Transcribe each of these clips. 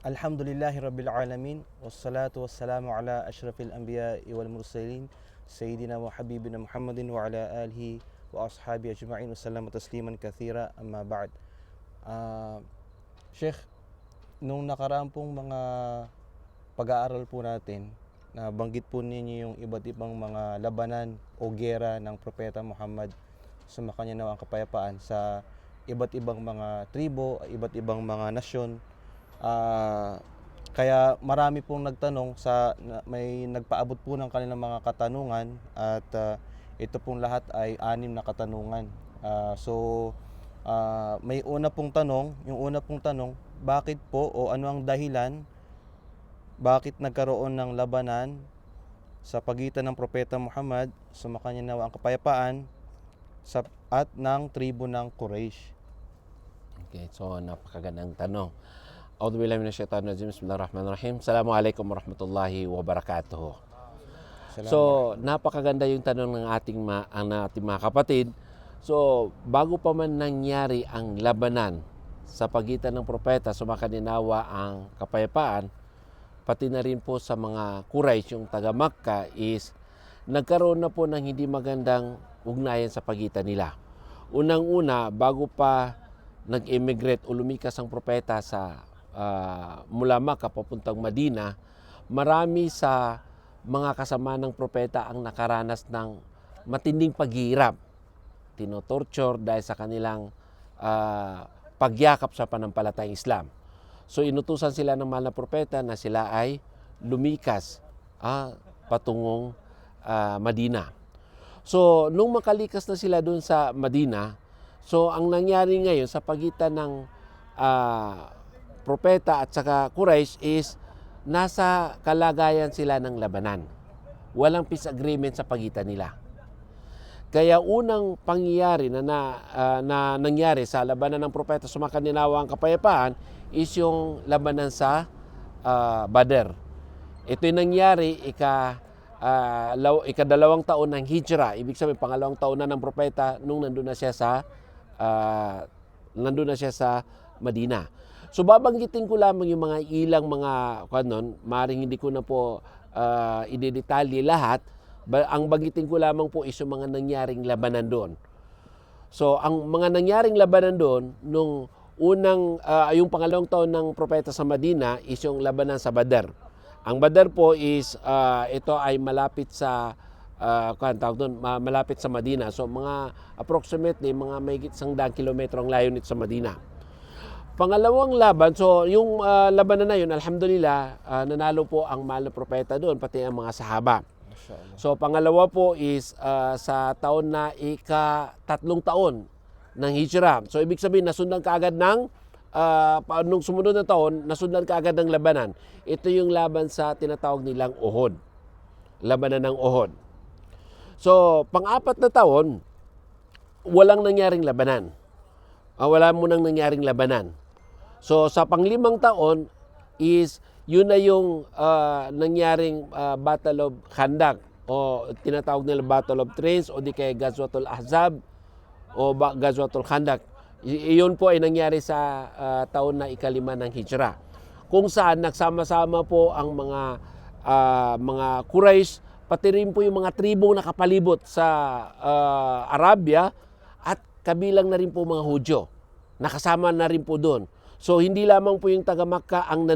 Alhamdulillahi Rabbil Alamin. Wassalatu wassalamu ala ashrafil anbiya wal mursalin. Sayyidina wa habibina Muhammadin wa ala alihi wa ashabi ajma'in. Wassalamu tasliman kathira amma ba'd. Ah, Sheikh, nung nakaraan pong mga pag-aaral po natin, nabanggit po ninyo yung iba't ibang mga labanan o giyera ng Propeta Muhammad, sumakanya nawa ang kapayapaan sa iba't ibang mga tribo, iba't ibang mga nasyon. Kaya marami pong nagtanong may nagpaabot po ng kanilang mga katanungan at ito pong lahat ay 6 na katanungan. May una pong tanong, yung una pong tanong, bakit po o ano ang dahilan bakit nagkaroon ng labanan sa pagitan ng Propeta Muhammad, sumakanya nawa ang kapayapaan, at ng tribo ng Quraysh? Okay, so napakagandang tanong. A'udzubillahi minasyaitonirrajim. Bismillahirrahmanirrahim. Assalamualaikum warahmatullahi wabarakatuh. So, napakaganda yung tanong ng ating mga kapatid. So, bago pa man nangyari ang labanan sa pagitan ng propeta, sumakaninawa ang kapayapaan, pati na rin po sa mga Quraysh, yung taga Makkah, is nagkaroon na po ng hindi magandang ugnayan sa pagitan nila. Unang-una, bago pa nag-immigrate o lumikas ang propeta mula Makkah papuntang Madina, marami sa mga kasama ng propeta ang nakaranas ng matinding paghihirap, tinotorture dahil sa kanilang pagyakap sa panampalatayang Islam. So inutusan sila ng mahal na propeta na sila ay lumikas patungong Madina. So nung makalikas na sila doon sa Madina, so ang nangyari ngayon sa pagitan ng propeta at saka Quraysh is nasa kalagayan sila ng labanan. Walang peace agreement sa pagitan nila. Kaya unang pangyayari na nangyari sa labanan ng propeta, sumakaninawa ang kapayapaan, is yung labanan sa Badr. Ito'y nangyari ikadalawang taon ng Hijra, ibig sabihin pangalawang taon na ng propeta nung nandun na siya sa Madina. So babanggitin ko lamang yung mga ilang mga maring hindi ko na po idedetalye lahat. Ang banggitin ko lamang po is yung mga nangyaring labanan doon. So ang mga nangyaring labanan doon nung yung pangalawang taon ng propeta sa Madina is yung labanan sa Badr. Ang Badr po is ito ay malapit sa malapit sa Madina. So mga approximately mga mahigit 100 kilometro ang layo nito sa Madina. Pangalawang laban, so yung labanan na yun, alhamdulillah, nanalo po ang mahal na propeta doon, pati ang mga sahaba. So pangalawa po is sa taon na ika-3 taon ng Hijra. So ibig sabihin, nasundan kaagad ng, nung sumunod na taon, nasundan kaagad ng labanan. Ito yung laban sa tinatawag nilang Uhud. Labanan ng Uhud. So pang-4 na taon, walang nangyaring labanan. Wala munang nangyaring labanan. So sa pang-5 taon is yun na yung nangyaring Battle of Khandak o tinatawag nila Battle of Trench o di kaya Ghazwatul Ahzab o Ghazwatul Khandak. Iyon po ay nangyari sa taon na ika-5 ng Hijra, kung saan nagsama-sama po ang mga Quraysh, pati rin po yung mga tribong nakapalibot sa Arabia, at kabilang na rin po mga Hudyo. Nakasama na rin po doon. So hindi lamang po yung taga Makkah ang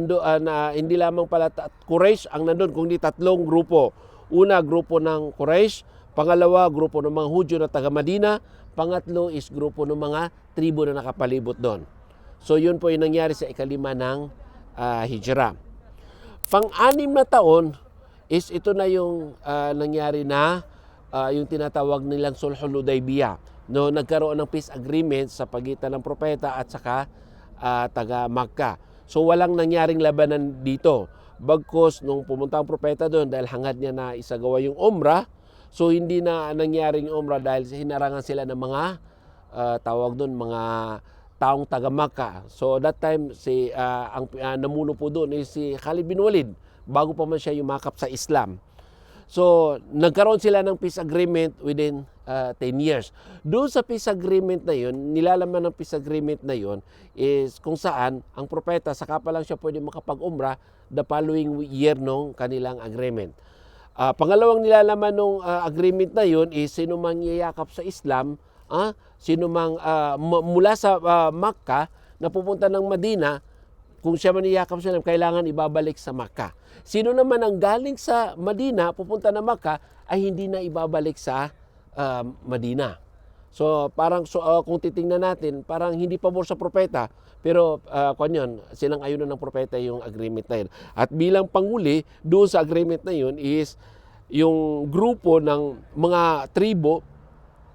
hindi lamang pala Quraysh ang nandun, kundi 3 grupo. Una, grupo ng Quraysh. Pangalawa, grupo ng mga Hudyo na taga Madina. Pangatlo is grupo ng mga tribo na nakapalibot doon. So yun po yung nangyari sa ika-5 ng Hijra. Pang-6 na taon is ito na yung nangyari na yung tinatawag nilang Sulhul Hudaybiyah. No, nagkaroon ng peace agreement sa pagitan ng propeta at saka taga Makkah. So walang nangyaring labanan dito. Bagkus nung pumunta ang propeta doon, dahil hangad niya na isagawa yung umrah, so hindi na nangyaring umrah dahil hinarangan sila ng mga tawag doon, mga taong taga Makkah. So that time ang namuno po doon is si Khalid bin Walid, bago pa man siya yumakap sa Islam. So nagkaroon sila ng peace agreement within 10 years. Doon sa peace agreement na yun, nilalaman ng peace agreement na yun is kung saan ang propeta, saka pa lang siya pwede makapag-umrah the following year nung kanilang agreement. Pangalawang nilalaman ng agreement na yun is sino mang yayakap sa Islam, sino mang mula sa Makkah na pupunta ng Madina, kung siya man yayakap sa Islam, kailangan ibabalik sa Makkah. Sino naman ang galing sa Madina, pupunta na Makkah, ay hindi na ibabalik sa Madina. So parang kung titingnan natin, parang hindi pabor sa propeta, pero sinang-ayunan ng propeta yung agreement na yun. At bilang panguli, doon sa agreement na yun is yung grupo ng mga tribo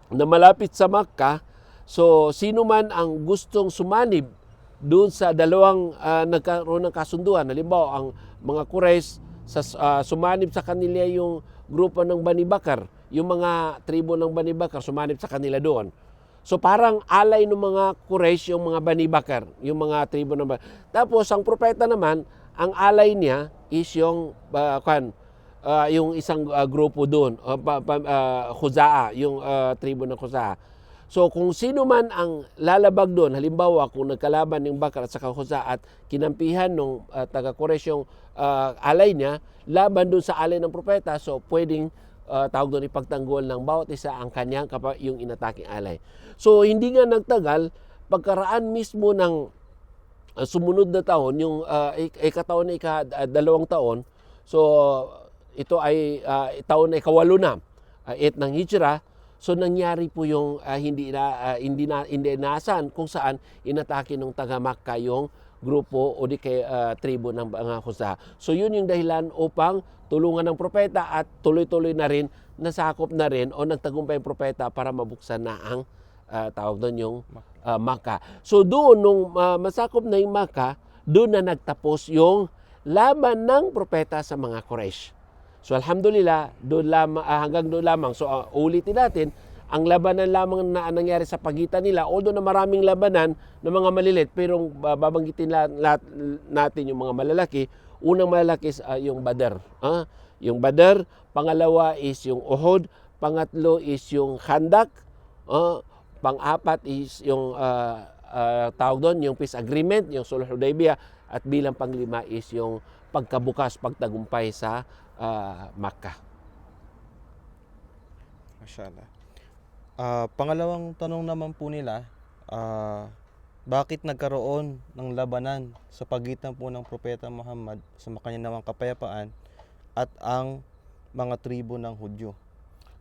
na malapit sa Makkah. So sino man ang gustong sumanib doon sa dalawang nagkaroon ng kasunduan, halimbawa ang mga Quraysh sumanib sa kanila yung grupo ng Bani Bakar, yung mga tribo ng Bani Bakar sumanib sa kanila doon. So parang alay ng mga Quraysh yung mga Bani Bakar, yung mga tribo ng Bani. Tapos ang propeta naman, ang alay niya is yung yung isang grupo doon, Khuza'a, yung tribo ng Khuza'a. So kung sino man ang lalabag doon, halimbawa kung nagkalaban ng Bakar at saka Khuza'a at kinampihan ng taga Quraysh yung alay niya, laban doon sa alay ng propeta, so pwedeng tawag doon ipagtanggol ng bawat isa ang kanyang yung inataking alay. So hindi nga nagtagal, pagkaraan mismo ng sumunod na taon, yung ikataon na dalawang taon, so ito ay taon na ikawalo na, 8 ng Hijrah. So nangyari po yung hindi inaasahan kung saan inatake ng taga Makkah yung grupo o di kay tribo ng mga Khuza'a. So yun yung dahilan upang tulungan ng propeta at tuloy-tuloy na rin, nasakop na rin o nagtagumpay ang propeta para mabuksan na ang tawag doon yung Makkah. So doon nung masakop na yung Makkah, doon na nagtapos yung laban ng propeta sa mga Quraysh. So alhamdulillah, hanggang doon lamang. So ulitin natin, ang labanan lamang na nangyari sa pagitan nila, although na maraming labanan ng mga malilit, pero babanggitin natin yung mga malalaki. Unang malalaki is yung Badr. Yung Badr, pangalawa is yung Uhud, pangatlo is yung Khandak, pang-apat is yung tawag doon, yung peace agreement, yung Sulh Hudaybiyah, at bilang panglima is yung pagkabukas, pagtagumpay sa Makkah. Mashallah. Pangalawang tanong naman po nila, bakit nagkaroon ng labanan sa pagitan po ng Propeta Muhammad sa kanyang kapayapaan at ang mga tribo ng Hudyo?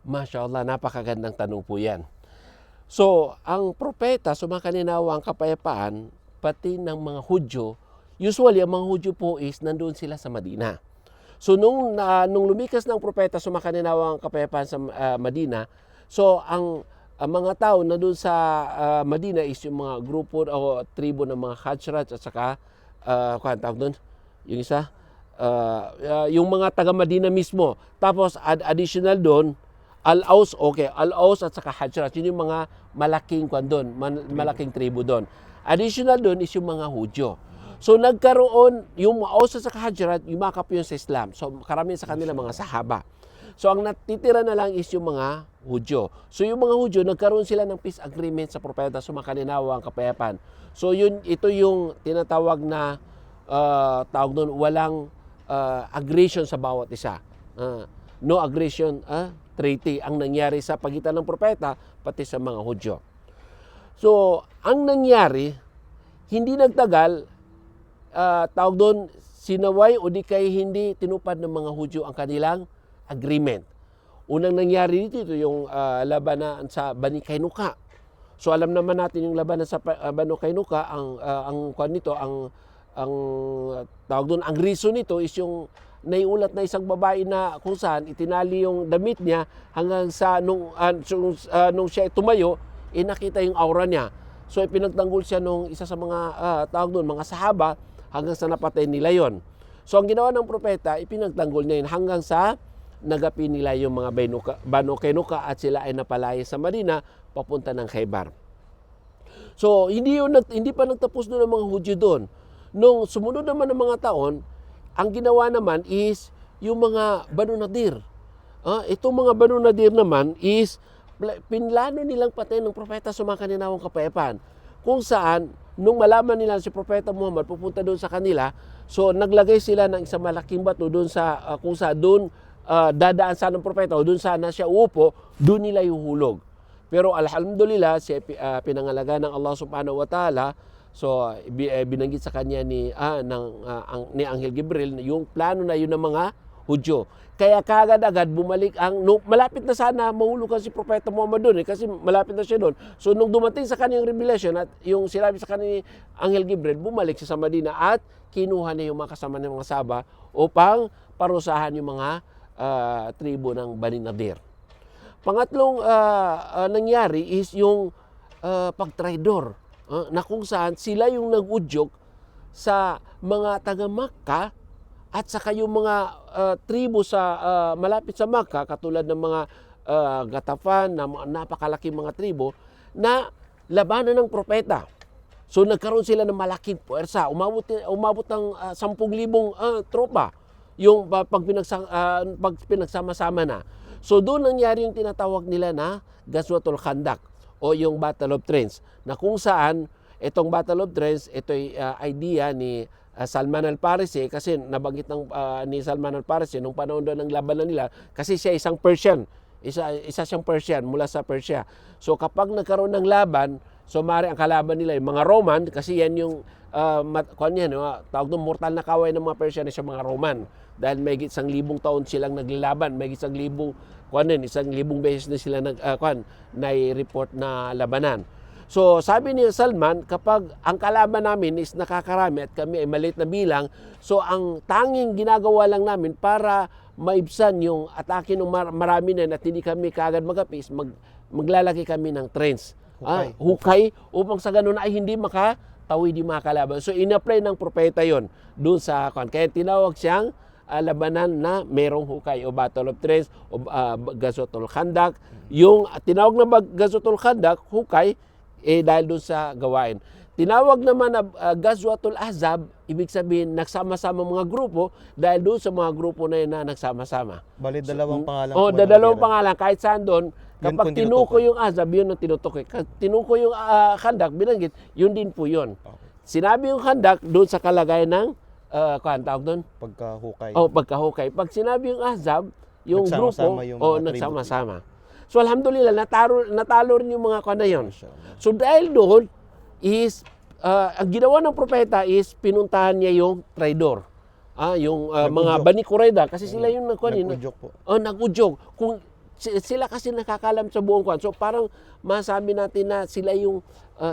Mashallah, napakagandang tanong po yan. So, ang propeta, sumakaninawa ang kapayapaan, pati ng mga Hudyo, usually ang mga Hudyo po is nandun sila sa Madina. So, nung lumikas ng propeta, sumakaninawa ang kapayapaan sa Madina, so ang mga tao na doon sa Madina is yung mga grupo o tribo ng mga Khazraj at saka tawag doon, yung isa, yung mga taga Madina mismo. Tapos additional doon, Al-Aus, Al-Aus at saka Khazraj, yun yung mga malaking malaking tribo doon. Additional doon is yung mga Hudyo. So nagkaroon yung Aus at saka Khazraj, yumakap yun sa Islam. So karamihan sa kanila mga sahaba. So ang natitira na lang is yung mga Hudyo. So yung mga Hudyo, nagkaroon sila ng peace agreement sa propeta, sumakaninawa ang kapayapaan. So ito yung tinatawag na tawag doon, walang aggression sa bawat isa. No aggression treaty ang nangyari sa pagitan ng propeta pati sa mga Hudyo. So ang nangyari, hindi nagtagal, tawag doon, sinaway o di kay hindi tinupad ng mga Hudyo ang kanilang agreement. Unang nangyari dito yung labanan sa Bani Kainuka. So alam naman natin yung labanan sa Bani Kainuka, ang tawag doon, ang reason nito is yung naiulat na isang babae na kung saan itinali yung damit niya hanggang sa nung siya tumayo, nakita yung aura niya. So ipinagtanggol siya nung isa sa mga tawag doon, mga sahaba, hanggang sa napatay nila yon. So ang ginawa ng propeta, ipinagtanggol niya yun hanggang sa nagapi nila yung mga Banu Kainuka at sila ay napalaya sa Madina papunta ng Khaybar. So hindi pa nagtapos doon ang mga Hudyo doon. Nung sumunod naman ng mga taon, ang ginawa naman is yung mga Banu Nadir. Itong mga Banu Nadir naman is pinlano nilang patayin ng propeta sa mga kaninawang kapayapaan. Kung saan, nung malaman nila si Propeta Muhammad pupunta doon sa kanila, so naglagay sila ng isang malaking bato doon sa kung saan doon dadaan sana ng propeta o doon sana siya uupo, doon nila ihuhulog. Pero alhamdulillah, siya pinangalaga ng Allah subhanahu wa ta'ala. So binanggit sa kanya ni Anghel Gabriel yung plano na yun ng mga Hudyo. Kaya kagad-agad bumalik malapit na sana mahulugan si Propeta Muhammad doon kasi malapit na siya doon. So nung dumating sa kanyang revelation at yung sinabi sa kanya ni Anghel Gabriel, bumalik siya sa Madina at kinuha niya yung mga kasama ng mga Saba upang parusahan yung mga tribo ng Bani Nadir. Pangatlong nangyari is yung pagtraidor na kung saan sila yung nag-udyok sa mga taga-Makka at saka yung mga tribo sa malapit sa Makka katulad ng mga Gatafan na napakalaking mga tribo na labanan ng propeta. So nagkaroon sila ng malaking puwersa. Umabot ng 10,000 tropa yung pag pinagsama-sama na. So doon nangyari yung tinatawag nila na Ghazwatul Khandaq o yung Battle of Trench na kung saan itong Battle of Trench, ito'y idea ni Salman al-Farisi kasi nabanggit ni Salman al-Farisi nung panahon doon ng labanan nila kasi siya isang Persian. Isa siyang Persian mula sa Persia. So kapag nagkaroon ng laban, so mari ang kalaban nila yung mga Roman kasi yan yung tawag doon mortal na kaway ng mga Persian sa mga Roman. Dahil may 1,000 taon silang naglalaban, may 1,000 beses na sila nai-report na labanan. So sabi ni Salman, kapag ang kalaban namin is nakakarami at kami ay maliit na bilang, so ang tanging ginagawa lang namin para maibsan yung atake ng marami na at hindi kami kaagad magapis, maglalagay kami ng trench. Hukay upang sa ganun ay hindi makatawid yung mga kalaban. So in-apply ng propeta yon doon sa kaya tinawag siyang labanan na merong hukay o Battle of Trench o Ghazwatul Khandaq. Yung tinawag na Ghazwatul Khandaq, hukay, dahil doon sa gawain. Tinawag naman na Ghazwatul Ahzab, ibig sabihin nagsama-sama mga grupo dahil doon sa mga grupo na yun na nagsama-sama. Bali, dalawang pangalan. Dalawang pangalan. Kahit saan doon, kapag tinuko yung Ahzab, yun ang tinutukoy. Tinuko yung Khandaq, binanggit, yun din po yun. Okay. Sinabi yung Khandaq doon sa kalagayan ng tawag doon? Pagkahukay. Pagkahukay. Pag sinabi yung Ahzab, yung grupo, nagsama-sama. So alhamdulillah, natalo rin yung mga na yun. So dahil doon, ang ginawa ng propeta is pinuntahan niya yung traidor. Yung mga Bani Qurayda, kasi sila yung nag-udyok po. Nag-udyok. Kung sila kasi nakakalam sa buong kwan. So parang masabi natin na sila yung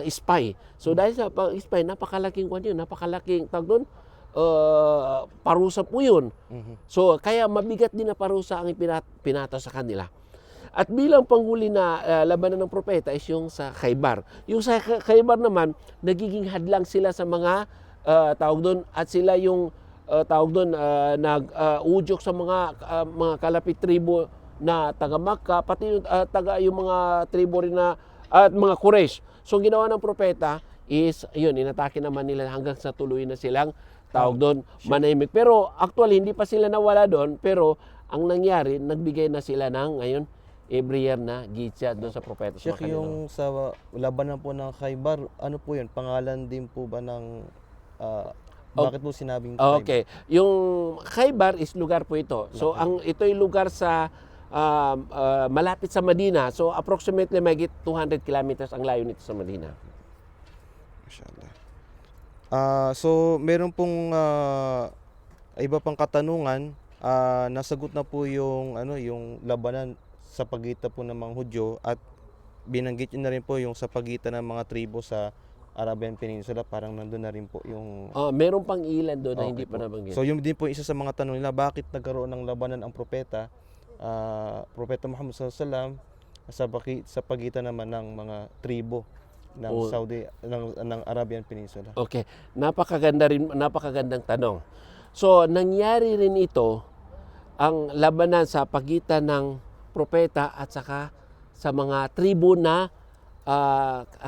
spy. So dahil sa spy, napakalaking kwan yun, napakalaking tawag doon, parusa po yun. So kaya mabigat din na parusa ang pinata sa kanila. At bilang panghuli na labanan ng propeta is yung sa Khaybar. Yung sa Khaybar naman, nagiging hadlang sila sa mga tawag doon at sila yung tawag doon nag-udyok sa mga kalapit tribo na taga Makka, pati yung mga tribo rin na at mga Quraysh. So ginawa ng propeta is yun, inatake naman nila hanggang sa tuloy na silang tawag doon manahimik. Pero actually hindi pa sila nawala doon, pero ang nangyari, nagbigay na sila ng ngayon every year na gitsa doon sa propeta. Sheikh, yung sa labanan po ng Khaybar, ano po yun? Pangalan din po ba ng bakit po sinabing Khaybar? Okay. Yung Khaybar is lugar po ito. So ito'y lugar sa malapit sa Madina. So approximately may 200 kilometers ang layo nito sa Madina. Mashallah. So meron pong iba pang katanungan. Nasagot na po yung yung labanan sa pagitan po ng mga Hudyo at binanggit nyo na rin po yung sa pagitan ng mga tribo sa Arabian Peninsula, parang nandun na rin po yung meron pang ilan doon na hindi pa nabanggit. So yung din po isa sa mga tanong nila, bakit nagkaroon ng labanan ang propeta Muhammad SAW sa pagitan naman ng mga tribo ng ng Arabian Peninsula. Okay. Napakagandang tanong. So nangyari rin ito ang labanan sa pagitan ng propeta at saka sa mga tribo na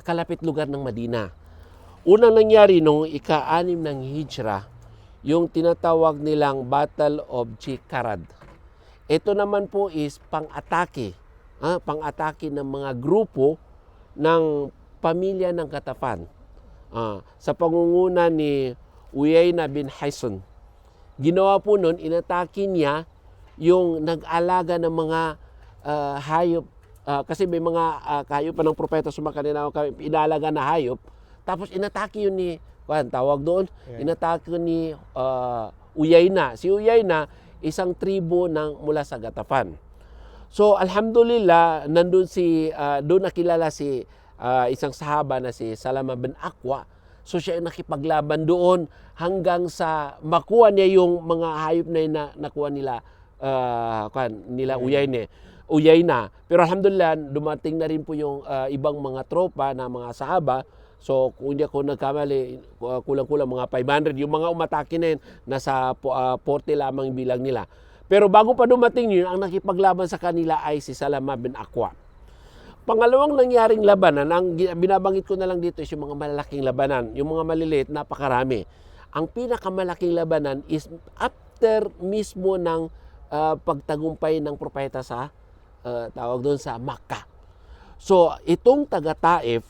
kalapit lugar ng Madina. Unang nangyari nung ika-6 ng Hijra, yung tinatawag nilang Battle of Jikarad. Ito naman po is pang-atake pang-atake ng mga grupo ng pamilya ng Katafan. Sa pangunguna ni Uyayna bin Hisn. Ginawa po nun, inatake niya yung nag-alaga ng mga hayop. Kasi may mga hayop pa ng propeta sumakanina, inalaga na hayop. Tapos inatake yun ni, tawag doon, inatake ni Uyayna. Si Uyayna, isang tribo mula sa Gatafan. So alhamdulillah, doon nakilala si isang sahaba na si Salama bin Aqwa. So siya nakipaglaban doon hanggang sa makuha niya yung mga hayop na nakuha nila Uyayna. Pero alhamdulillah, dumating na rin po yung ibang mga tropa na mga sahaba. So kung hindi ako nagkamali, kulang-kulang mga 500. Yung mga umatake na yun, nasa 40 lamang bilang nila. Pero bago pa dumating yun, ang nakipaglaban sa kanila ay si Salama bin Aqwa. Pangalawang nangyaring labanan, ang binabanggit ko na lang dito is yung mga malalaking labanan. Yung mga maliliit, napakarami. Ang pinakamalaking labanan is after mismo ng pagtagumpay ng propeta sa tawag doon sa Makkah. So itong taga-Taif,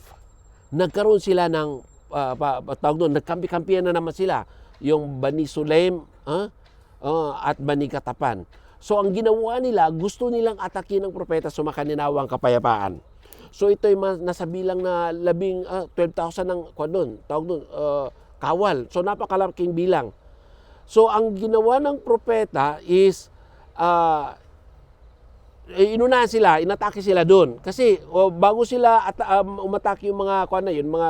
nagkaroon sila ng tawag doon, nagkampi-kampihan na naman sila. Yung Bani Sulaim at Bani Katapan. So ang ginawa nila, gusto nilang atakin ng propeta sumakaninawang kapayapaan. So ito ay nasa bilang na 12,000 ng tawag doon, kawal. So napakalaking bilang. So ang ginawa ng propeta is inunahan sila, inatake sila doon. Kasi bago sila umatake yung mga mga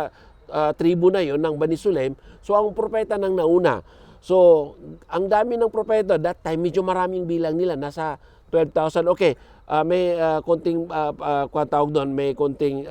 tribo na yon ng Bani Sulaim, so ang propeta nang nauna. So, ang dami ng propeta that time, medyo maraming bilang nila, nasa 12,000. Okay, may konting tawag doon, may konting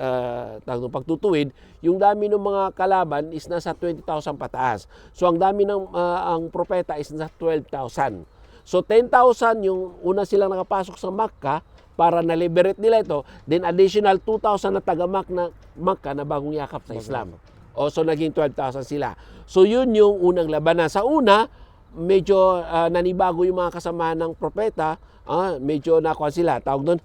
pagtutuwid. Yung dami ng mga kalaban is nasa 20,000 pataas. So, ang dami ng ang propeta is nasa 12,000. So, 10,000 yung una silang nakapasok sa Makkah para na-liberate nila ito. Then, additional 2,000 na taga-Makkah na bagong yakap sa Islam. So, naging 12,000 sila. So, yun yung unang labanan. Sa una, medyo nanibago yung mga kasamahan ng propeta. Medyo nakuha sila. Tawag doon,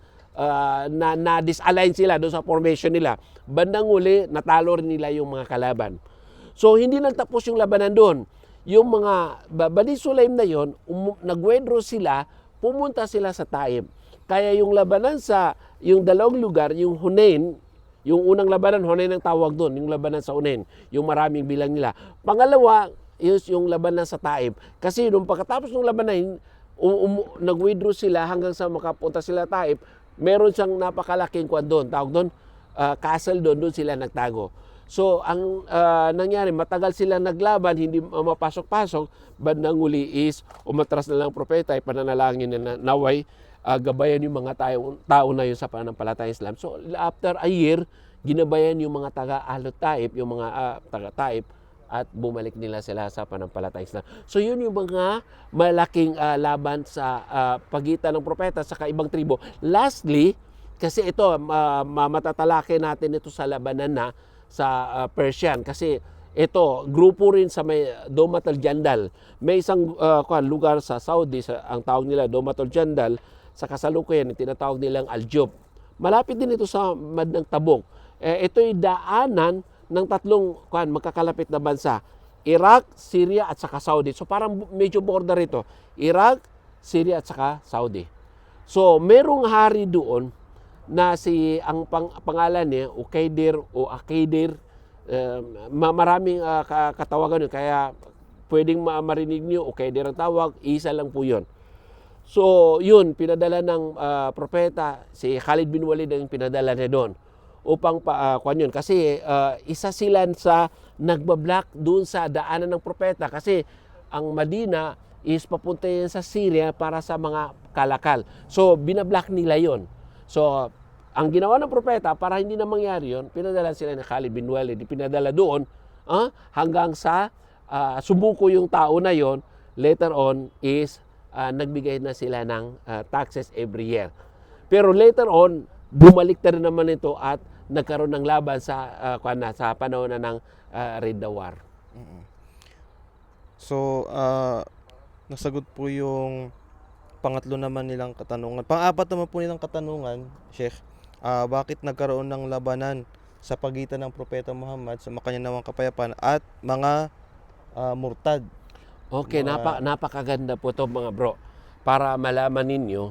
na-disalign sila doon sa formation nila. Bandang uli, natalo rin nila yung mga kalaban. So, hindi nagtapos yung labanan doon. Yung mga Bani Sulaim na yon, nagwedro sila, pumunta sila sa Taif. Kaya yung labanan sa yung dalawang lugar, yung Hunain, yung unang labanan, Hunain ang tawag doon, yung labanan sa Hunain, yung maraming bilang nila. Pangalawa, yung labanan sa Taif. Kasi nung pagkatapos ng labanan, nag-withdraw sila hanggang sa makapunta sila Taif, meron siyang napakalaking doon, tawag doon, castle doon sila nagtago. So, ang nangyari, matagal sila naglaban, hindi mapasok-pasok, bandang uli is, umatras na lang propeta, pananalangin na naway, gabayan yung mga tao na yun sa pananampalatayang Islam. So, after a year, ginabayan yung mga taga-Ahlul Taif, yung mga taga-Taif, at bumalik nila sila sa pananampalatayang Islam. So, yun yung mga malaking laban sa pagitan ng propeta sa kaibang tribo. Lastly, kasi ito, matatalakay natin ito sa labanan na sa Persian. Kasi ito, grupo rin sa may Domat al-Jandal. May isang lugar sa Saudi, ang tawag nila Domat al-Jandal, sa kasalukuyan, tinatawag nilang Al-Jub. Malapit din ito sa Madang Tabuk. Ito'y daanan ng tatlong magkakalapit na bansa. Iraq, Syria at saka Saudi. So parang medyo border ito. Iraq, Syria at saka Saudi. So merong hari doon na ang pangalan niya, Uqaydir o Aqidir. Maraming katawagan yun. Kaya pwedeng marinig niyo, Uqaydir ang tawag, isa lang po yun. So, yun, pinadala ng propeta, si Khalid bin Walid ang pinadala niya doon upang yun. Kasi isa sila sa nagbablock doon sa daanan ng propeta kasi ang Madina is papunta yan sa Syria para sa mga kalakal. So, binablock nila yon. So, ang ginawa ng propeta, para hindi na mangyari yun, pinadala sila ng Khalid bin Walid, pinadala doon hanggang sa sumuko yung tao na yon. Later on is nagbigay na sila ng taxes every year. Pero later on, bumalik na rin naman ito at nagkaroon ng laban sa panahon na ng Ridda War. So, nasagot po yung pangatlo naman nilang katanungan, pang-apat naman po nilang katanungan, Sheikh, bakit nagkaroon ng labanan sa pagitan ng Propeta Muhammad sa makanyanawang kapayapaan at mga murtad? Okay, Mga napakaganda po to mga bro. Para malaman ninyo,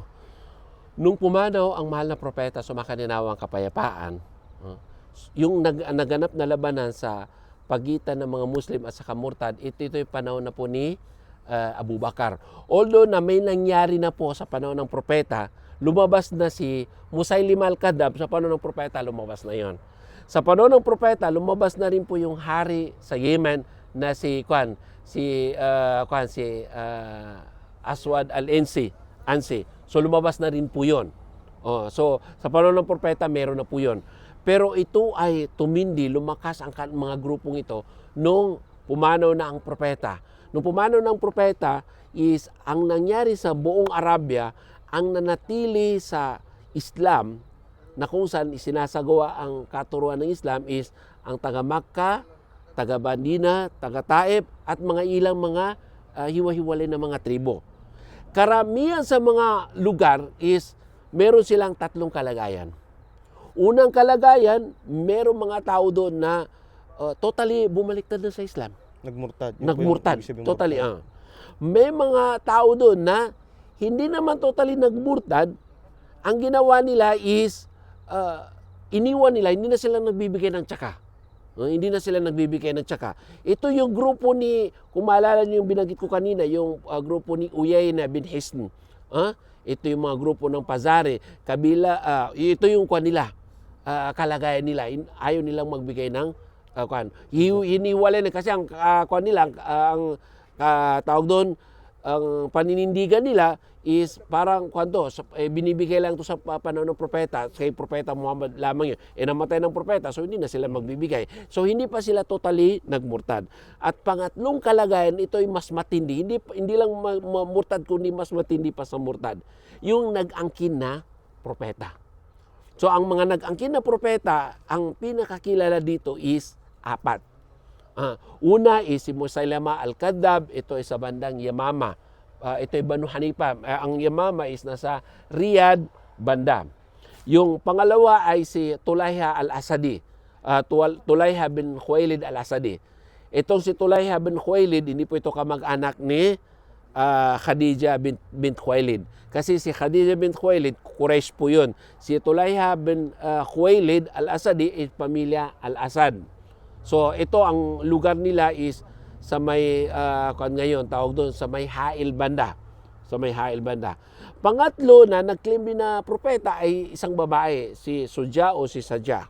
nung pumanaw ang mahal na propeta sa makaninawang kapayapaan, yung naganap na labanan sa pagitan ng mga Muslim at saka murtad, ito yung panahon na po ni Abu Bakar. Although na may nangyari na po sa panahon ng propeta, lumabas na si Musaylim al-Kadhab sa panahon ng propeta, lumabas na yon. Sa panahon ng propeta, lumabas na rin po yung hari sa Yemen na si Aswad al-Ansi. So lumabas na rin po 'yon. So sa panahon ng propeta meron na po 'yon. Pero ito ay tumindi, lumakas ang mga grupong ito nung pumanaw na ang propeta. Nung pumanaw ng propeta is ang nangyari sa buong Arabia, ang nanatili sa Islam na kung saan isinasagawa ang katuruan ng Islam is ang taga Makkah, taga Bandina, taga Taif at mga ilang mga hiwa-hiwalay na mga tribo. Karamihan sa mga lugar is meron silang tatlong kalagayan. Unang kalagayan, meron mga tao doon na totally bumaliktad na sa Islam. nagmurtad. Nagmurtad, totally. May mga tao doon na hindi naman totally nagmurtad. Ang ginawa nila is iniwan nila, hindi na sila nagbibigay ng tsaka. Hindi na sila nagbibigay ng tsaka. Ito yung grupo ni, kung maalala niyo yung binanggit ko kanina, yung grupo ni Uyayna bin Hisn. Ito yung mga grupo ng Pazare. Ito yung kanila, kalagayan nila. Ayaw nilang magbigay ng hiniwalay na kasi ang nila, ang tawag doon, ang paninindigan nila is parang binibigay lang to sa panahon ng propeta, kay propeta Muhammad lamang yun. Namatay ng propeta, so hindi na sila magbibigay. So hindi pa sila totally nagmurtad. At pangatlong kalagayan, ito ay mas matindi. Hindi lang murtad, kundi mas matindi pa sa murtad. Yung nag-angkin na propeta. So ang mga nag-angkin na propeta, ang pinakakilala dito is 4. Una is si Musaylama al-Kadhab, ito ay sa bandang Yamama. Ito ay Banu Hanifa. Ang Yamama is nasa Riyadh banda. Yung pangalawa ay si Tulayha al-Asadi. Tulayha bin Khuwailid al-Asadi. Itong si Tulayha bin Khuwailid, hindi po ito kamag-anak ni Khadija bint Khuwailid. Kasi si Khadija bint Khuwailid, Quraysh po yun. Si Tulayha bin Khuwailid al-Asadi is pamilya al-Asad. So ito ang lugar nila is sa may ngayon tawag doon sa may Ha'il banda. Sa may Ha'il banda. Pangatlo na nag-claim din na propeta ay isang babae, si Suja o si Saja.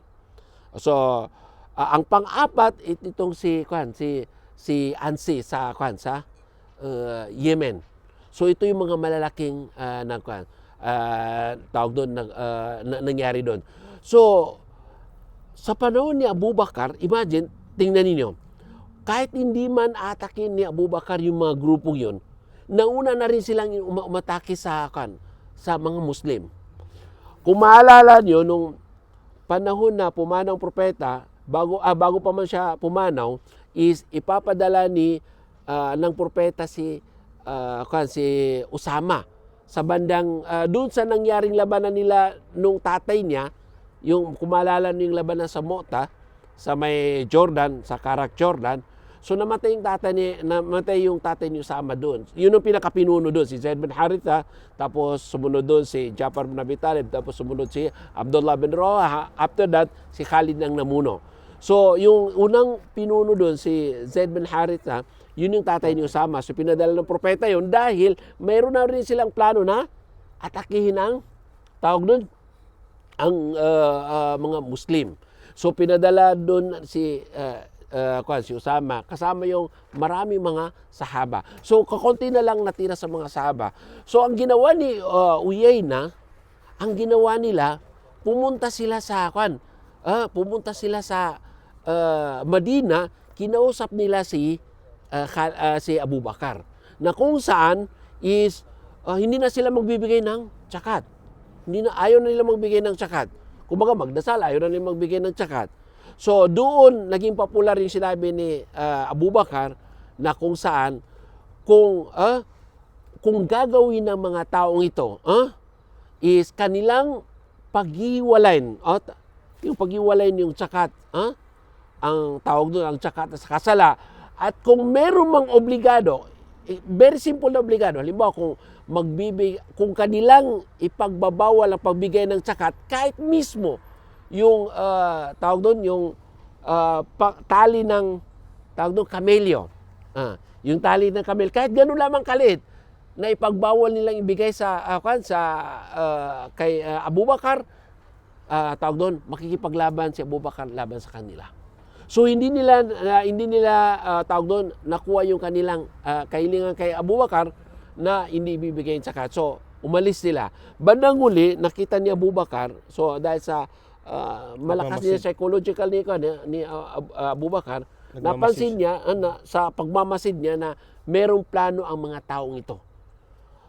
So ang pang-apat itong si Ansi sa Yemen. So ito yung mga malalaking tawag doon nangyari doon. So sa panahon ni Abu Bakar, imagine, tingnan ninyo, kahit hindi man atakin ni Abu Bakar yung mga grupong yun, nauna na rin silang umatake sa mga Muslim. Kung maalala nyo, nung panahon na pumanaw ang propeta, bago pa man siya pumanaw, is ipapadala ng propeta si Usama sa bandang, doon sa nangyaring labanan nila nung tatay niya, yung kumalala yung labanan sa Mota, sa may Jordan, sa Karak Jordan. So namatay yung tatay ni Usama doon. Yun ang pinakapinuno doon, si Zaid bin Haritha, tapos sumunod doon si Ja'far bin Abi Talib, tapos sumunod si Abdullah bin Rawaha. After that, si Khalid ang namuno. So yung unang pinuno doon, si Zaid bin Haritha, yun yung tatay ni Usama. So pinadala ng propeta yun dahil mayroon na rin silang plano na atakihin ang tawag doon, ang mga Muslim. So pinadala doon si Usama kasama yung maraming mga sahaba. So kakonti na lang natira sa mga sahaba. So ang ginawa ni Uyayna, ang ginawa nila, pumunta sila sa Madina, kinausap nila si Abu Bakar, na kung saan is hindi na sila magbibigay ng zakat. Ayaw na nila magbigay ng zakat. Kumbaga magdasal, ayaw na nila magbigay ng zakat. So doon naging popular yung sinabi ni Abu Bakar na kung saan kung kung gagawin ng mga taong ito, is kanilang paghiwalayin, yung paghiwalayin yung tsakat, ang tawag doon, ang tsakat sa kasala. At kung meron mang obligado, very simple na obligado, halimbawa kung kanilang ipagbabawal ang pagbigay ng tsakat, kahit mismo yung tawag doon, yung tali ng tawag doon, kamelyo. Yung tali ng kamel, kahit gano'n lamang kalit, na ipagbawal nilang ibigay kay Abu Bakar, tawag doon, makikipaglaban si Abu Bakar laban sa kanila. So hindi nila tawag doon, nakuha yung kanilang kahilingan kay Abu Bakar na hindi ibibigay yung zakat. So umalis sila. Bandang huli, nakita ni Abu Bakar, so dahil sa malakas niya psychological ni Abu Bakar, napansin niya sa pagmamasid niya na merong plano ang mga taong ito.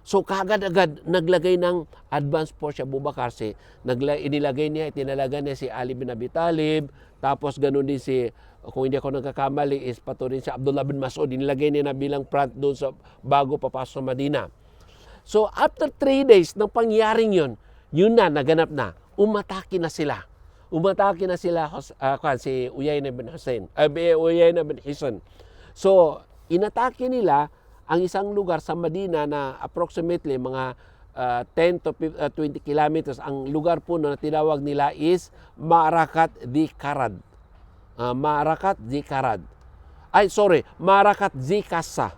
So kaagad-agad naglagay ng advance force si Abu Bakar. Itinalaga niya si Ali bin Abi Talib, tapos ganoon din kung hindi ako nagkakamali, is pato rin si Abdullah bin Mas'ud. Inilagay niya na bilang front doon bago papasok sa Madina. So after 3 days ng pangyaring yun na, naganap na. Umatake na sila si Uyayna bin Hisn. So inatake nila ang isang lugar sa Madina na approximately mga 10 to 20 kilometers. Ang lugar po na tinawag nila is Ma'arakat Dhi Karad. Ma'arakat Dhi Kassa.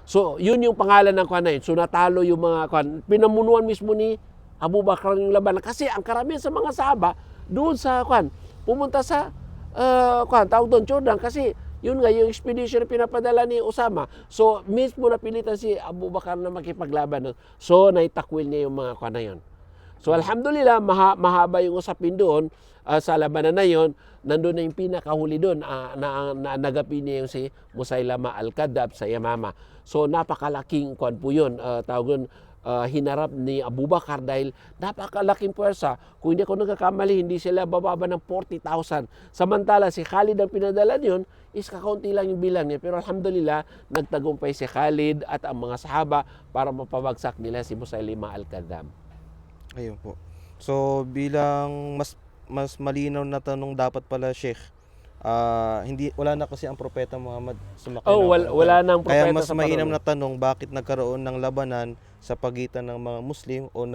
So, yun yung pangalan ng kuwan. So, natalo yung mga kuwan. Pinamunuan mismo ni Abu Bakar yung laban. Kasi ang karamihan sa mga sahaba, doon sa kuwan, pumunta sa tawag doon, Jordan. Kasi yun nga, yung expedition na pinapadala ni Osama. So, mismo napilitan si Abu Bakar na makipaglaban. So, naitakwil niya yung mga kuwan na yun. So, alhamdulillah, mahaba yung usapin doon sa labanan na yun. Nandun na yung pinakahuli doon na nagapi niya yung si Musaylama al-Kadhab sa Yamama. So, napakalaking kuwan po yun. Tawag doon, hinarap ni Abu Bakar dahil napakalaking puwersa. Kung hindi ako nagkakamali, hindi sila bababa ng 40,000. Samantala, si Khalid ang pinadala niyon is kakaunti lang yung bilang niya. Pero alhamdulillah, nagtagumpay si Khalid at ang mga sahaba para mapabagsak nila si Musaylima al-Kadhab. Ayun po. So bilang mas malinaw na tanong dapat pala, Sheikh, wala na kasi ang propeta Muhammad sumakay. Wala nang propeta. Kaya mas sa mainam panahon. na tanong, bakit nagkaroon ng labanan sa pagitan ng mga Muslim o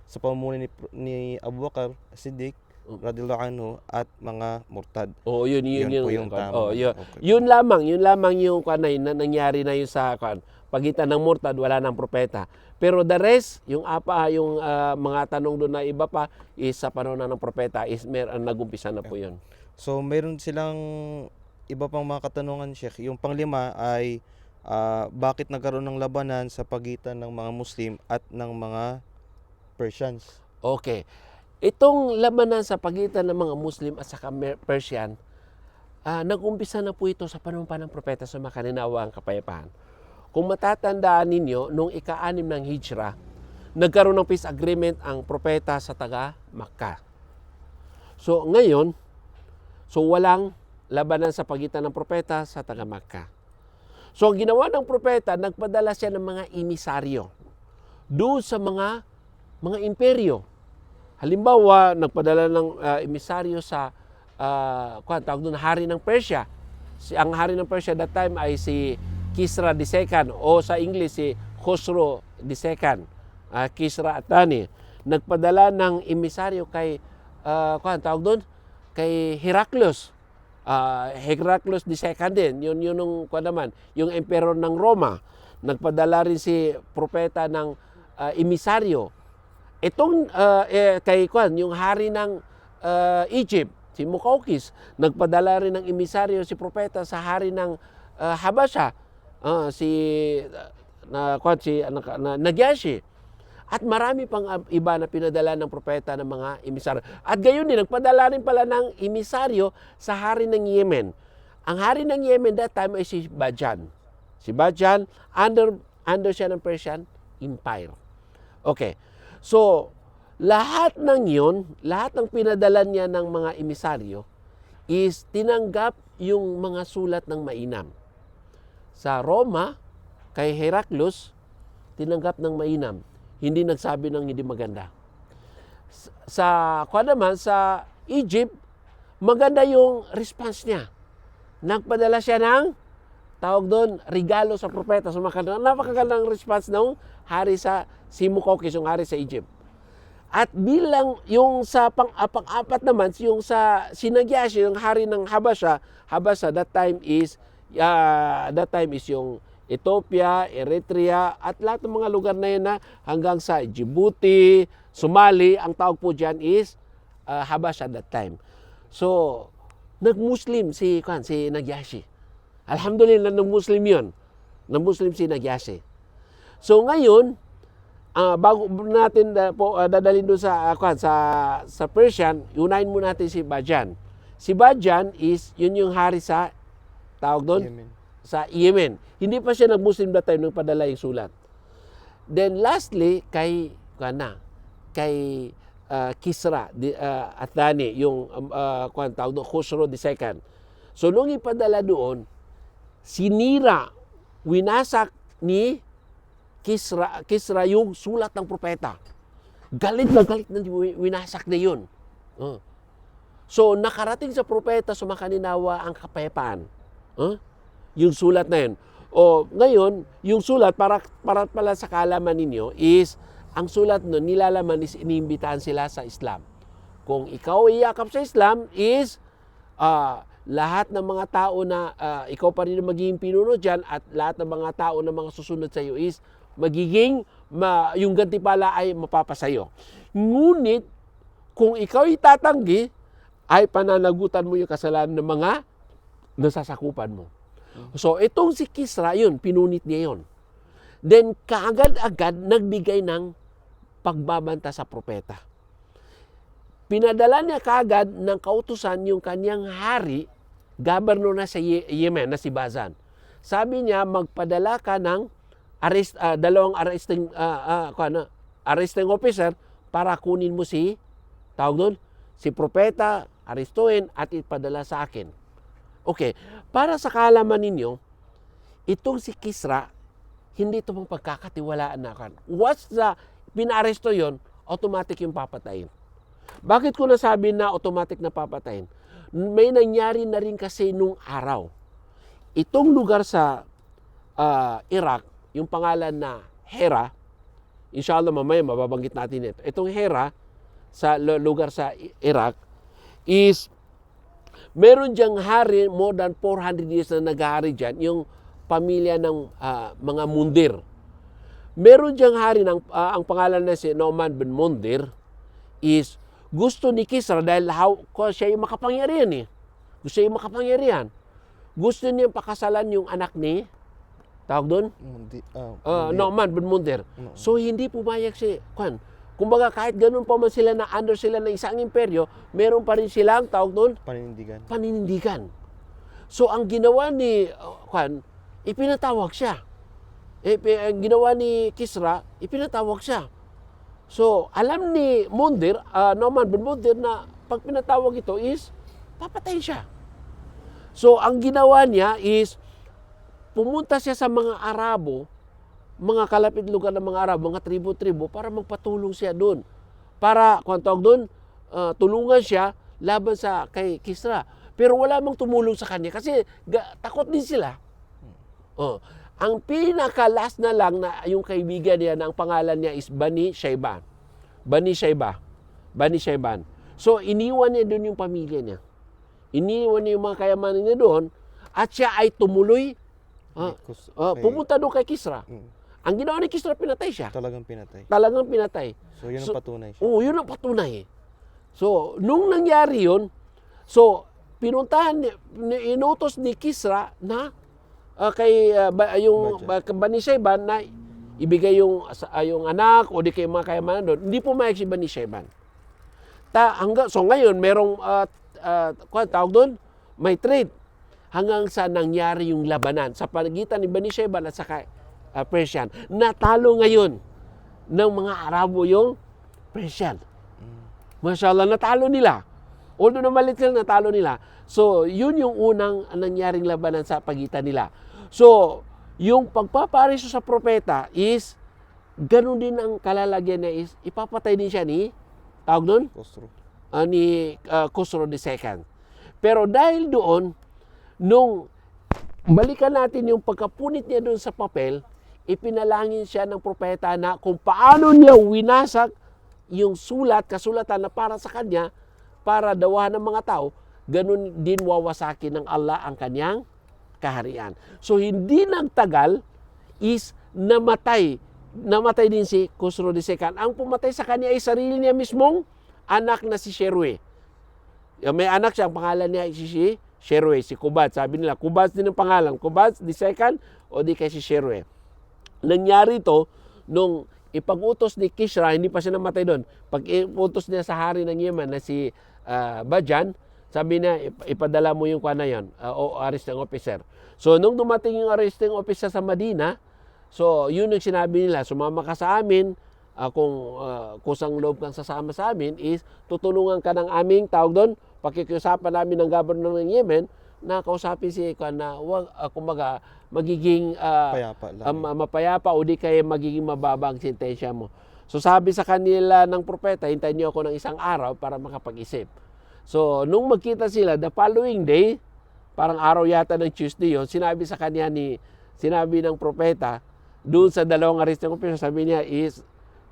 sa pamumuno ni Abu Bakar Siddiq radhiyallahu anhu at mga murtad. Yun po yung tama. yun. Okay. Yun lamang yung na nangyari na yun sa pagitan ng murtad, wala nang propeta. Pero the rest, yung mga tanong doon na iba pa is sa panahon ng propeta is nagumpisa na po yun. So mayroon silang iba pang mga katanungan, Sheikh. Yung panglima ay bakit nagkaroon ng labanan sa pagitan ng mga Muslim at ng mga Persians? Okay. Itong labanan sa pagitan ng mga Muslim at saka Persian, nag-umpisa na po ito sa panahon pa ng propeta sa makaninawa ang kapayapaan. Kung matatandaan ninyo, nung ika-6 ng Hijra, nagkaroon ng peace agreement ang propeta sa taga Makkah. So ngayon, walang labanan sa pagitan ng propeta sa taga Makkah. So ang ginawa ng propeta, nagpadala siya ng mga emisaryo doon sa mga imperyo. Halimbawa, nagpadala ng emisaryo sa tawag doon, hari ng Persia. Ang hari ng Persia that time ay si Kisra II o sa English si Khosrow II. Kisra Atani. Nagpadala ng emisaryo kay tawag doon, kay Heraclius. Heraclius II din. Yun naman, yung emperor ng Roma. Nagpadala rin si propeta ng emisaryo. Itong yung hari ng Egypt, si Muqawqis, nagpadala rin ng emisaryo si propeta sa hari ng Habasha, si Najashi. At marami pang iba na pinadala ng propeta ng mga emisaryo. At gayon din, nagpadala rin pala ng emisaryo sa hari ng Yemen. Ang hari ng Yemen that time ay si Bajan. Si Bajan, under siya ng Persian Empire. Okay. So, lahat ng pinadala niya ng mga emisaryo is tinanggap yung mga sulat ng mainam. Sa Roma, kay Heraclius, tinanggap ng mainam, hindi nagsabi ng hindi maganda. Sa Egypt, maganda yung response niya. Nagpadala siya ng, tawag doon, regalo sa propeta. So, napakagandang response ng hari sa Simukokis, yung hari sa Egypt. At bilang yung sa pang-apat naman, yung sa Sinagyashi, yung hari ng Habasha, that time is yung Ethiopia, Eritrea, at lahat ng mga lugar na yun na hanggang sa Djibouti, Somali, ang tawag po dyan is Habasha that time. So, nag-Muslim si Nagyashi. Alhamdulillah, nag-Muslim yun. Nag-Muslim si Nagyashi. So, ngayon, bago natin dadalhin doon sa Persian, unahin muna natin si Bajan. Si Bajan is, yun yung hari sa, tawag doon? Yemen. Sa Yemen. Hindi pa siya nag-Muslim that time nung padala yung sulat. Then lastly, kay Kisra Athani, yung tawag doon, Khosrow II. So nung ipadala doon, sinira, winasak ni Kisra yung sulat ng propeta. Galit na winasak na yun. So nakarating sa propeta, sumakaninawa ang kapayapaan. Yung sulat na yun. O ngayon, yung sulat, para pala sa kaalaman ninyo, is, ang sulat nun, nilalaman is iniimbitahan sila sa Islam. Kung ikaw iyakap sa Islam, is, lahat ng mga tao na, ikaw pa rin magiging pinuno dyan, at lahat ng mga tao na mga susunod sa iyo is, magiging, yung gantimpala ay mapapasayo. Ngunit, kung ikaw itatanggi, ay pananagutan mo yung kasalanan ng mga nasasakupan mo. So, itong si Kisra, yun, pinunit niya yun. Then, kaagad-agad, nagbigay ng pagbabanta sa propeta. Pinadala niya kaagad ng kautusan yung kanyang hari, governor na sa Yemen, na si Bazan. Sabi niya, magpadala ka ng dalawang arresting officer para kunin mo si, tawag doon, si propeta, arestuin at ipadala sa akin. Okay, para sa kaalaman ninyo, itong si Kisra, hindi ito pong pagkakatiwalaan na kan. Once na pinaresto yon, automatic yung papatayin. Bakit ko nasabi na automatic na papatayin? May nangyari na rin kasi nung araw. Itong lugar sa Iraq, yung pangalan na Hera, inshallah mamaya mababanggit natin ito. Itong Hera, sa lugar sa Iraq, is meron diyang hari, more than 400 years na nag-hari dyan, yung pamilya ng mga Mundir. Meron diyang hari, ang pangalan na si Nu'man bin Mundir, is gusto ni Kisra, dahil siya yung makapangyarihan eh. Gusto yung makapangyarihan. Gusto niya pakasalan yung anak ni, tawag doon? Nu'man bin Mundir. So hindi pumayag si Kwan. Kumbaga kahit ganun pa man sila na under sila ng isang imperyo, meron pa rin silang, tawag doon? Paninindigan. So ang ginawa ni ipinatawag siya. Ang ginawa ni Kisra, ipinatawag siya. So alam ni Mundir, Nu'man bin Mundir, na pag pinatawag ito is, papatayin siya. So ang ginawa niya is, pumunta siya sa mga Arabo, mga kalapit lugar ng mga Arabo, mga tribo-tribo, para magpatulong siya doon. Para, kung tawag doon, tulungan siya laban sa kay Kisra. Pero wala mang tumulong sa kanya kasi takot din sila. Ang pinaka-last na lang na yung kaibigan niya, na ang pangalan niya is Bani Shayban. So, iniwan niya doon yung pamilya niya. Iniwan niya yung mga kayamanan niya doon, at siya ay tumuloy, pumunta doon kay Kisra. Ang ginawa ni Kisra, pinatay siya. Talagang pinatay. So, yun ang patunay siya. Yun ang patunay. So, nung nangyari yun, so, pinuntahan, inutos ni Kisra na kay Bani Shayban na ibigay yung anak o di kay mga kayamanan doon. Hindi pumayag si Bani Shayban. So, ngayon, merong, tawag doon, may trade. Hanggang sa nangyari yung labanan sa pagitan ni Bani Shayban at saka Persian. Natalo ngayon ng mga Arabo yung Persian. Mashallah, natalo nila. Although na malit sila, natalo nila. So, yun yung unang nangyaring labanan sa pagitan nila. So, yung pagpapareso sa propeta is ganun din ang kalalagyan niya is ipapatay din siya ni, tawag nun? Kosro. Ni Khosrow II. Pero dahil doon, nung balikan natin yung pagkapunit niya doon sa papel, ipinalangin siya ng propeta na kung paano niya winasak yung kasulatan na para sa kanya, para dawahan ng mga tao, ganun din wawasakin ng Allah ang kanyang kaharian. So hindi nagtagal is namatay din si Khosrow II. Ang pumatay sa kanya ay sarili niya mismong anak na si Sherwe. May anak siya, ang pangalan niya ay si Sherwe, si Qubadz. Sabi nila, Qubadz din ang pangalan. Qubadz II o di kay si Sherwe. Nangyari ito nung ipag-utos ni Kisra, hindi pa siya namatay doon. Pag-utos niya sa hari ng Yemen na si Bajan, sabi niya, ipadala mo yung na yun, o arresting officer. So, nung dumating yung arresting officer sa Madina, so, yun yung sinabi nila, sumama ka sa amin, kung kusang loob kang sasama sa amin, is tutulungan ka ng aming, tawag doon, pakikiusapan namin ng governor ng Yemen, na kausapin si na kumbaga, magiging mapayapa o di kayo magiging mababa ang sentensya mo. So sabi sa kanila ng propeta, hintayin niyo ako ng isang araw para makapag-isip. So nung magkita sila, the following day, parang araw yata ng Tuesday yun, sinabi ng propeta, doon sa dalawang arresting officer, sabi niya is,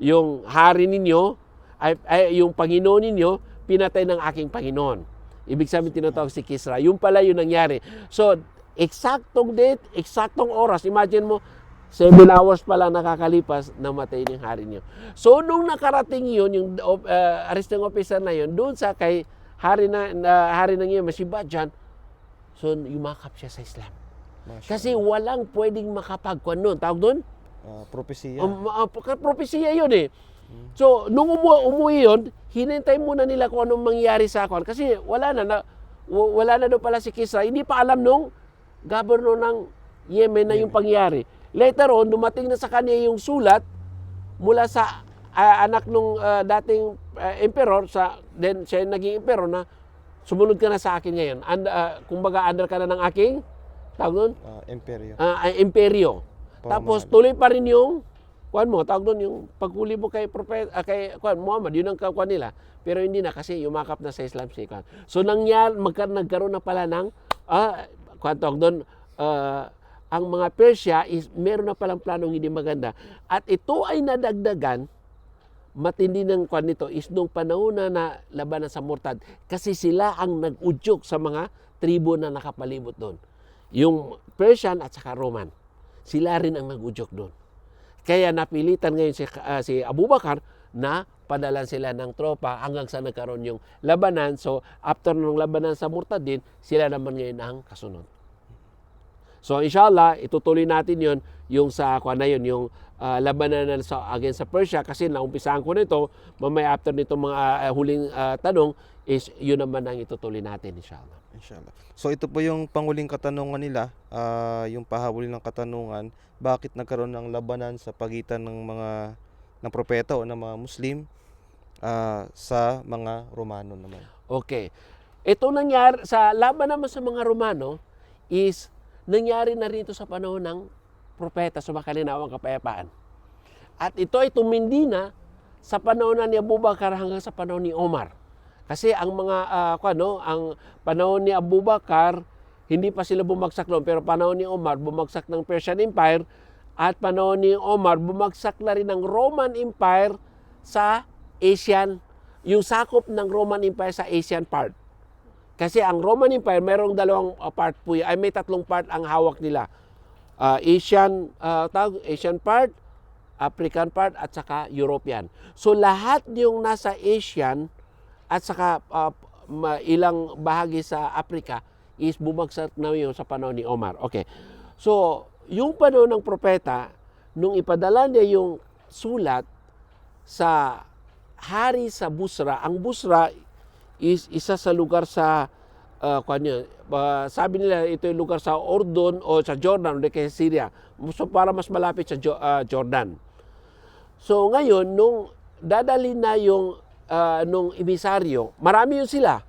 yung hari ninyo, yung Panginoon ninyo, pinatay ng aking Panginoon. Ibig sabihin tinatawag si Kisra. Yung pala yung nangyari. So, eksaktong date, eksaktong oras. Imagine mo, 7 hours pa lang nakakalipas, namatay yung hari niyo. So, nung nakarating yun, yung arresting officer na yun, doon sa kay hari ng Yemen, si Bajan, so, yumakap siya sa Islam. Kasi walang pwedeng makapagkuhan nun. Tawag doon? Propesya. Propesya yun eh. So, nung umuwi yun, hinintay muna nila kung anong mangyari sa akin. Kasi wala na doon pala si Kisra. Hindi pa alam nung governor ng Yemen na yung pangyari. Later on, dumating na sa kanya yung sulat mula sa anak nung dating emperor, then siya yung naging emperor na sumunod ka na sa akin ngayon. Kumbaga, under ka na ng aking, tawag doon? Imperyo. Tapos tuloy pa rin yung tawag doon yung paghuli mo kay Muhammad, yun ang kuwan nila. Pero hindi na kasi yumakap na sa Islam si Kwan. So nagkaroon na pala ng tawag doon, ang mga Persia is meron na palang planong hindi maganda. At ito ay nadagdagan, matindi ng kwan nito is nung panahon na labanan sa Murtad, kasi sila ang nag-udyok sa mga tribo na nakapalibot doon. Yung Persian at saka Roman. Sila rin ang nag-udyok doon. Kaya napilitan ngayon si Abu Bakar na padalan sila ng tropa hanggang sa nagkaroon yung labanan. So, after ng labanan sa Murtadin, sila naman ngayon ang kasunod. So, inshallah, itutuloy natin yun, yung sa yung labanan against sa Persia, kasi naumpisahan ko nito, mamaya after nito mga huling tanong, is yun naman ang itutuloy natin, inshallah. Inshallah. So ito po yung panguling katanungan nila, yung pahabol ng katanungan, bakit nagkaroon ng labanan sa pagitan ng propeta o ng mga Muslim sa mga Romano naman. Okay. Ito nangyari, sa laban naman sa mga Romano, is nangyari na rito sa panahon ng propeta sa makalinawang kapayapaan. At ito ay tumindi na sa panahon ni Abu Bakar hanggang sa panahon ni Omar. Kasi ang ang panahon ni Abu Bakar, hindi pa sila bumagsak noon, pero panahon ni Omar, bumagsak ng Persian Empire, at panahon ni Omar, bumagsak na rin ng Roman Empire sa Asian, yung sakop ng Roman Empire sa Asian part. Kasi ang Roman Empire, mayroong dalawang part po, may tatlong part ang hawak nila. Asian part, African part, at saka European. So lahat yung nasa Asian, at saka ilang bahagi sa Africa is bumagsak na yun sa panahon ni Omar. Okay. So, yung panahon ng propeta, nung ipadala niya yung sulat sa hari sa Busra, ang Busra is isa sa lugar sa, sabi nila ito yung lugar sa Ordon o sa Jordan o kay Syria. So, para mas malapit sa Jordan. So, ngayon, nung dadalhin na yung nung emisaryo, marami yun sila.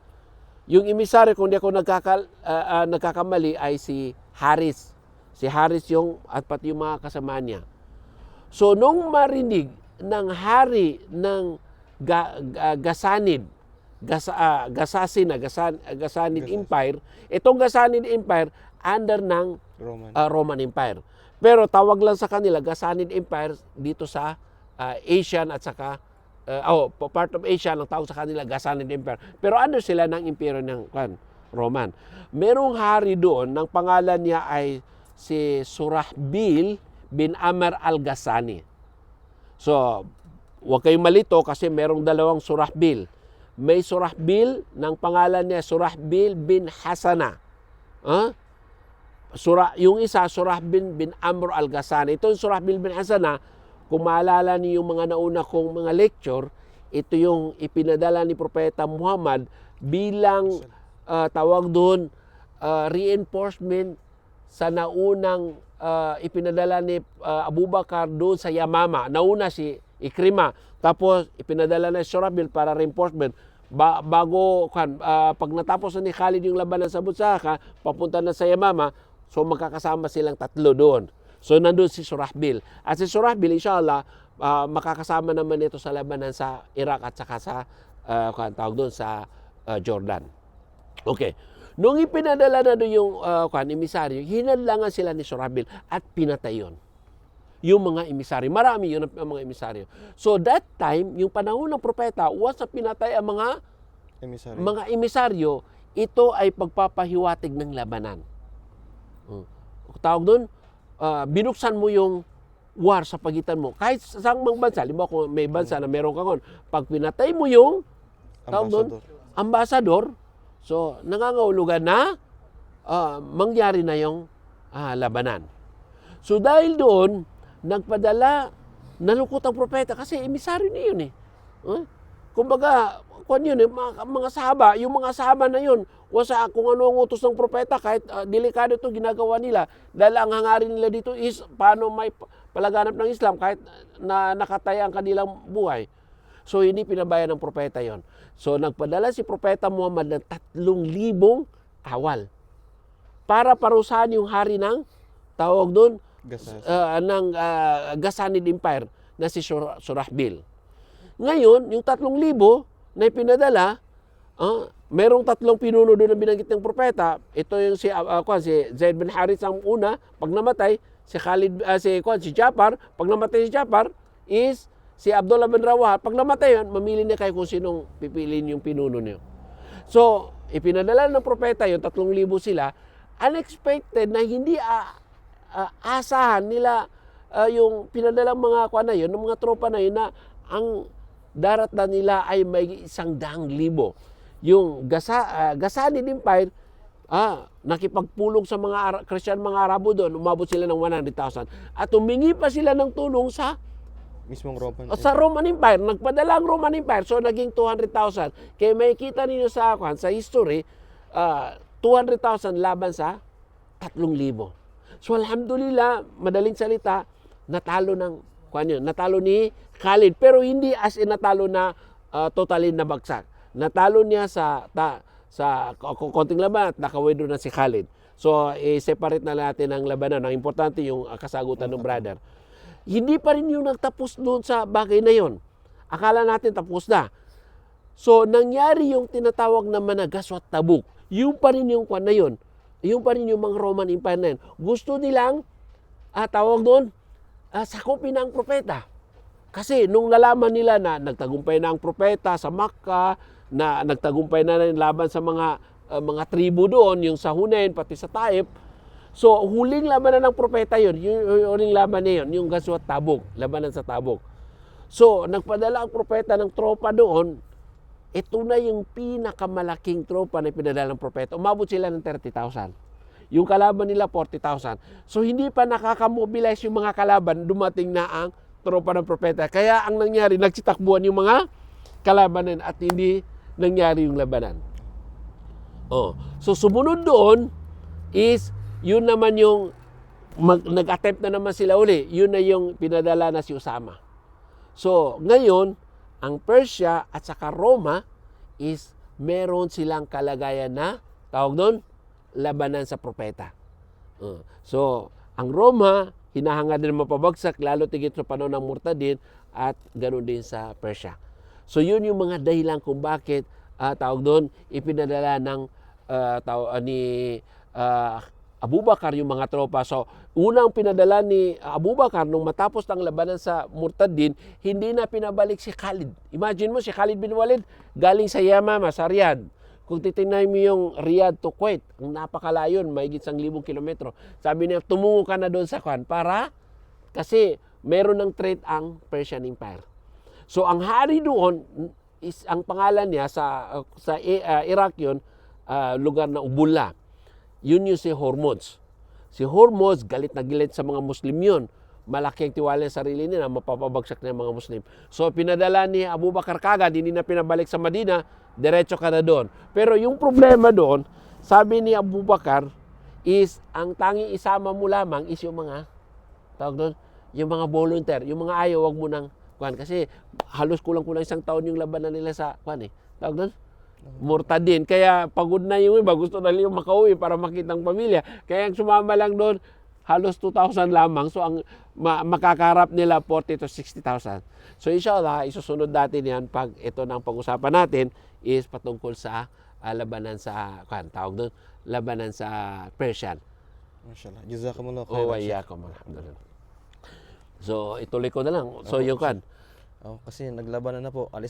Yung emisaryo, kung di ako nagkakamali, ay si Haris. Si Haris yung, at pati yung mga kasama niya. So, nung marinig ng hari ng Gasanid, Gasanid Empire, itong Gasanid Empire under ng Roman. Roman Empire. Pero tawag lang sa kanila Gasanid Empire dito sa Asian at saka part of Asia ang tawag sa kanila Gasanid Empire. Pero ano sila ng imperyo ng Roman. Merong hari doon, ng pangalan niya ay si Surahbil bin Amr al-Ghazani. So, huwag kayong malito kasi merong dalawang Surahbil. May Surahbil ng pangalan niya Surahbil bin Hasana. Yung isa Surahbil bin Amr al-Ghazani. Ito yung Surahbil bin Hasana, kung maalala niyo yung mga nauna kong mga lecture, ito yung ipinadala ni Propeta Muhammad bilang tawag doon reinforcement sa naunang ipinadala ni Abu Bakar doon sa Yamama. Nauna si Ikrima, tapos ipinadala na si Surahbil para reinforcement. Bago pag natapos na ni Khalid yung labanan sa Butsaka, papunta na sa Yamama, so magkakasama silang tatlo doon. So nandun si Surahbil. At si Surahbil, inshallah, makakasama naman ito sa labanan sa Iraq at saka sa tawag doon sa Jordan. Okay. Nung ipinadala na doon yung emisaryo, hinadlangan sila ni Surahbil at pinatay yun. Yung mga emisaryo. Marami yun ang mga emisaryo. So that time, yung panahon ng propeta, once na pinatay ang mga emisaryo, ito ay pagpapahiwatig ng labanan. Tawag doon, binuksan mo yung war sa pagitan mo. Kahit sa mga bansa, limbawa kung may bansa na meron kang pag pinatay mo yung ambasador, so nangangahulugan na mangyari na yung labanan. So dahil doon, nagpadala, nalungkot ang propeta kasi emisaryo niya yun eh. Kumbaga, mga sahaba, yung mga sahaba na yun, kung ano ang utos ng propeta, kahit delikado ito ginagawa nila, dahil ang hangarin nila dito is paano may palaganap ng Islam kahit na nakataya ang kanilang buhay. So hindi pinabayaan ng propeta yon. So nagpadala si Propeta Muhammad ng 3,000 kawal para parusahan yung hari ng tawag doon ng Gasanid Empire na si Surahbil. Ngayon, yung 3,000 na ipinadala, merong 3 pinuno doon na binanggit ng propeta. Ito yung si Zaid bin Harith ang una, pag namatay, si Jafar, pag namatay si Jafar, is si Abdullah bin Rawah. Pag namatay yun, mamili niya kayo kung sinong pipiliin yung pinuno niyo. So, ipinadala ng propeta yun, 3,000 sila, unexpected na hindi asahan nila yung pinadalang mga ng mga tropa na yun na ang darat na nila ay may 100,000. Yung Gasanid Empire, nakipagpulong sa mga Christian, mga Arabo doon, umabot sila ng 100,000. At humingi pa sila ng tulong sa mismong Roman sa Roman Empire. Nagpadala ang Roman Empire, so naging 200,000. Kaya may kita ninyo sa history, 200,000 laban sa 3,000. So alhamdulillah, madaling salita, natalo ni Khalid, pero hindi as in natalo na totally na bagsak. Natalo niya sa konting laban at nakawidro na si Khalid. So i-separate na natin ang labanan. Ang importante yung kasagutan ng brother. Hindi pa rin yung nagtapos doon sa bagay na yon. Akala natin tapos na. So nangyari yung tinatawag na Managaswa at Tabuk. Yung pa rin yung na yon. Yung pa rin yung mga Roman Empire na yun. Gusto nilang tawag doon, sakupin ang propeta. Kasi nung nalaman nila na nagtagumpay na ang propeta sa Makkah, na nagtagumpay na rin laban sa mga tribu doon, yung sa Hunain, pati sa Taif. So, huling labanan ng propeta yun, yung huling laban na yun, yung Ghazwat Tabuk, labanan sa Tabuk. So, nagpadala ang propeta ng tropa doon, ito na yung pinakamalaking tropa na pinadala ng propeta. Umabot sila ng 30,000. Yung kalaban nila, 40,000. So, hindi pa nakakamobilize yung mga kalaban, dumating na ang tropa ng propeta. Kaya ang nangyari, nagsitakbuhan yung mga kalabanan at hindi nangyari yung labanan. So, sumunod doon is, yun naman yung, nag-attempt na naman sila uli. Yun na yung pinadala na si Usama. So, ngayon, ang Persia at saka Roma is meron silang kalagayan na, tawag doon, labanan sa propeta. So, ang Roma hinahanga din mapabagsak, lalo tigit sa panahon ng Murtadin at ganoon din sa Persia. So yun yung mga dahilan kung bakit tawag doon ipinadala ng ni Abu Bakar yung mga tropa. So unang pinadala ni Abu Bakar nung matapos ng labanan sa Murtadin, hindi na pinabalik si Khalid. Imagine mo si Khalid bin Walid galing sa Yamama, sa Riyadh. Kung titingnan mo yung Riyadh to Kuwait, ang napakalayon, mahigit 1,000 kilometro. Sabi niya, tumungo ka na doon sa Kwan para kasi meron ng threat ang Persian Empire. So ang hari doon is ang pangalan niya sa Iraq yun, lugar na Ubullah. Yun yung si Hormuz. Si Hormuz galit na galit sa mga Muslim yun. Malaki ang tiwala sa sarili nila, mapapabagsak na mga Muslim. So pinadala ni Abu Bakar kagad, hindi na pinabalik sa Madina, diretso ka na doon. Pero yung problema doon, sabi ni Abu Bakar, is ang tanging isama mo lamang is yung mga, tawag doon, yung mga volunteer, yung mga ayaw, wag mo nang, kasi halos kulang-kulang 1 taon yung labanan nila sa, tawag doon, Murtadin. Kaya pagod na yung iba, gusto na yung makauwi para makita ang pamilya. Kaya ang sumama lang doon, halos 2,000 lamang. So ang makakarap nila 40 to 60,000. So inshallah, isusunod natin yan pag ito nang pag-usapan natin is patungkol sa labanan sa, tawag doon, labanan sa Persian. Mashallah. Jazakumullah Oh, khairan. waiyakum. Alhamdulillah. So ituloy ko na lang. So yung Kasi naglaban na po. Alis